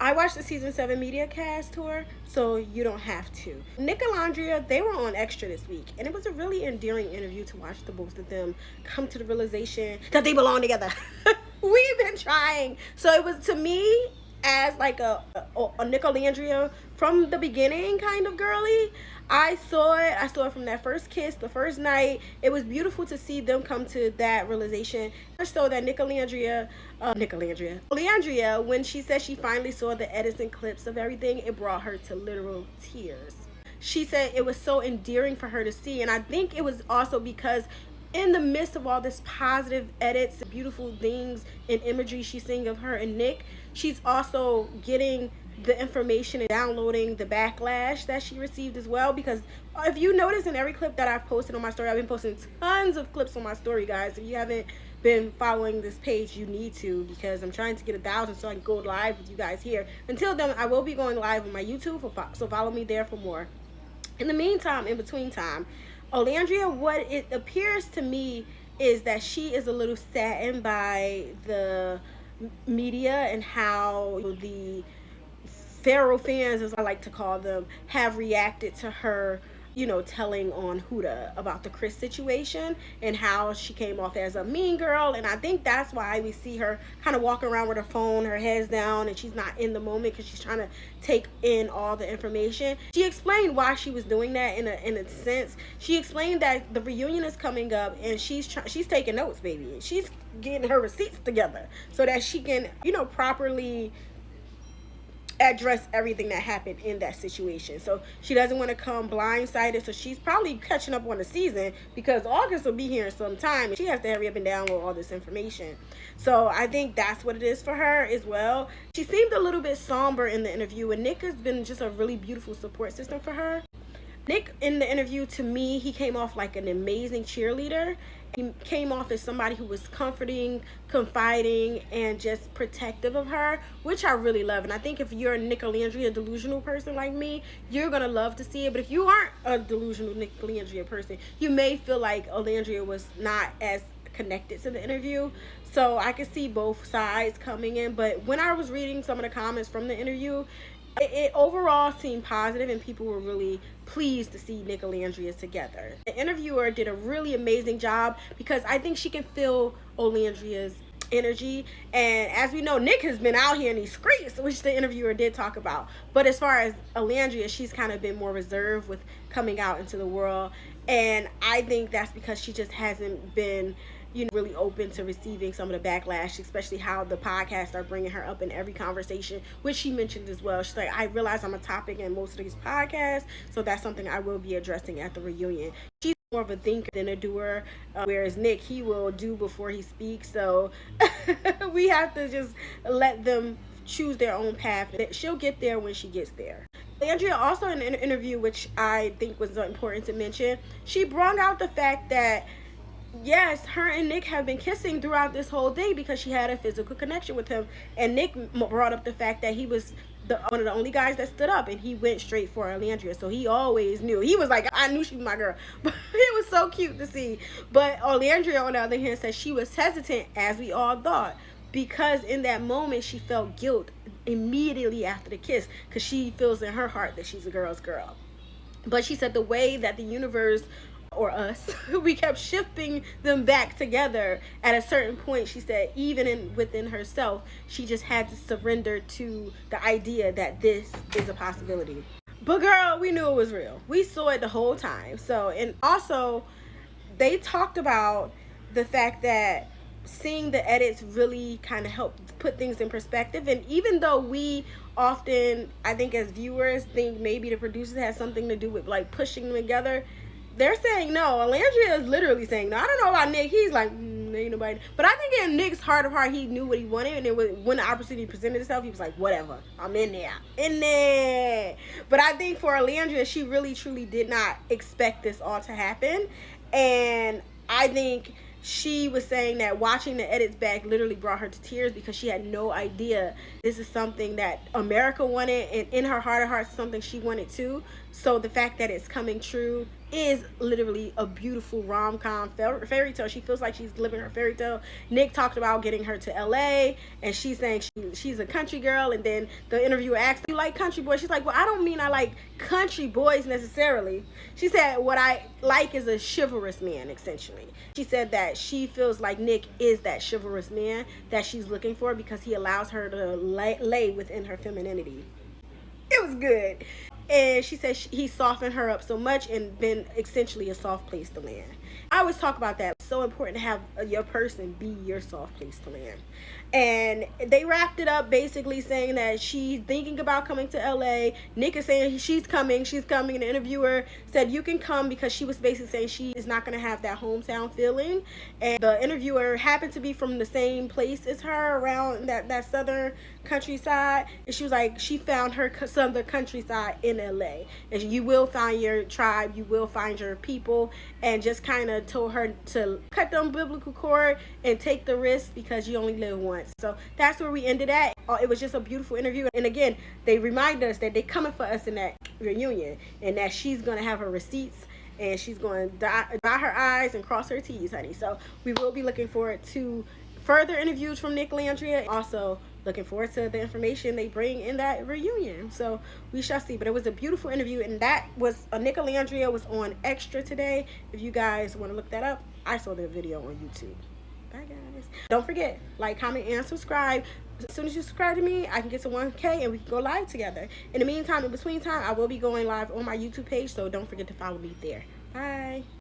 I watched the season 7 media cast tour, so you don't have to. Nicolandria, they were on Extra this week, and it was a really endearing interview to watch the both of them come to the realization that they belong together. We've been trying. So it was, to me, as like a Nicolandria from the beginning kind of girly. I saw it from that first kiss, the first night. It was beautiful to see them come to that realization. So that Nicolandria, when she said she finally saw the edits and clips of everything, it brought her to literal tears. She said it was so endearing for her to see, and I think it was also because in the midst of all this positive edits, beautiful things and imagery she's seeing of her and Nick, she's also getting the information and downloading the backlash that she received as well. Because if you notice, in every clip that I've posted on my story, I've been posting tons of clips on my story, guys. If you haven't been following this page, you need to, because I'm trying to get 1,000 so I can go live with you guys here. Until then, I will be going live on my YouTube, so follow me there for more. In the meantime, in between time, Nicolandria, what it appears to me is that she is a little saddened by the media and how the feral fans, as I like to call them, have reacted to her, telling on Huda about the Chris situation and how she came off as a mean girl. And I think that's why we see her kind of walking around with her phone, her head's down, and she's not in the moment because she's trying to take in all the information. She explained why she was doing that in a sense. She explained that the reunion is coming up and she's taking notes, baby. She's getting her receipts together so that she can, properly address everything that happened in that situation. So she doesn't want to come blindsided, so she's probably catching up on the season because August will be here in some time and she has to hurry up and download all this information. So I think that's what it is for her as well. She seemed a little bit somber in the interview, and Nick has been just a really beautiful support system for her. Nick, in the interview, to me, he came off like an amazing cheerleader. He came off as somebody who was comforting, confiding, and just protective of her, which I really love. And I think if you're a Nicolandria delusional person like me, you're going to love to see it. But if you aren't a delusional Nicolandria person, you may feel like Nicolandria was not as connected to the interview. So I could see both sides coming in. But when I was reading some of the comments from the interview, it overall seemed positive and people were really pleased to see Nicolandria together. The interviewer did a really amazing job because I think she can feel Nicolandria's energy. And as we know, Nick has been out here in these streets, which the interviewer did talk about. But as far as Nicolandria, she's kind of been more reserved with coming out into the world. And I think that's because she just hasn't been really open to receiving some of the backlash, especially how the podcasts are bringing her up in every conversation, which she mentioned as well. She's like, I realize I'm a topic in most of these podcasts, so that's something I will be addressing at the reunion. She's more of a thinker than a doer, whereas Nick, he will do before he speaks. So we have to just let them choose their own path. She'll get there when she gets there. Andrea also, in an interview, which I think was important to mention, she brought out the fact that yes, her and Nick have been kissing throughout this whole day because she had a physical connection with him. And Nick brought up the fact that he was one of the only guys that stood up, and he went straight for Nicolandria. So he always knew. He was like, I knew she was my girl. But it was so cute to see. But Nicolandria, on the other hand, said she was hesitant, as we all thought, because in that moment she felt guilt immediately after the kiss because she feels in her heart that she's a girl's girl. But she said the way that the universe, or us, we kept shifting them back together. At a certain point, she said, even within herself, she just had to surrender to the idea that this is a possibility. But girl, we knew it was real. We saw it the whole time. So, and also, they talked about the fact that seeing the edits really kind of helped put things in perspective. And even though we often, I think as viewers, think maybe the producers had something to do with like pushing them together, they're saying no. Nicolandria is literally saying no. I don't know about Nick. He's like, ain't nobody. But I think in Nick's heart of heart, he knew what he wanted. And when the opportunity presented itself, he was like, whatever. I'm in there. But I think for Nicolandria, she really, truly did not expect this all to happen. And I think she was saying that watching the edits back literally brought her to tears because she had no idea this is something that America wanted, and in her heart of hearts something she wanted too. So the fact that it's coming true is literally a beautiful rom-com fairy tale. She feels like she's living her fairy tale. Nick talked about getting her to LA, and she's saying she's a country girl, and then the interviewer asked, "You like country boys?" She's like, "Well, I don't mean I like country boys necessarily." She said, "What I like is a chivalrous man," essentially. She said that she feels like Nick is that chivalrous man that she's looking for because he allows her to lay within her femininity. It was good. And she said he softened her up so much and been essentially a soft place to land. I always talk about that. It's so important to have your person be your soft place to land. And they wrapped it up basically saying that she's thinking about coming to LA. Nick is saying she's coming. And the interviewer said you can come because she was basically saying she is not going to have that hometown feeling. And the interviewer happened to be from the same place as her, around that southern countryside. And she was like, she found her southern countryside in LA. And you will find your tribe. You will find your people. And just kind of told her to cut the umbilical cord and take the risk because you only live once. So that's where we ended at. It was just a beautiful interview. And again, they remind us that they're coming for us in that reunion, and that she's going to have her receipts and she's going to dot her I's and cross her T's, honey. So we will be looking forward to further interviews from Nicolandria. Also looking forward to the information they bring in that reunion. So we shall see. But it was a beautiful interview, and that was Nicolandria was on Extra today. If you guys want to look that up, I saw the video on YouTube. Bye guys. Don't forget, like, comment, and subscribe. As soon as you subscribe to me, I can get to 1K and we can go live together. In the meantime, in between time, I will be going live on my YouTube page, so don't forget to follow me there. Bye.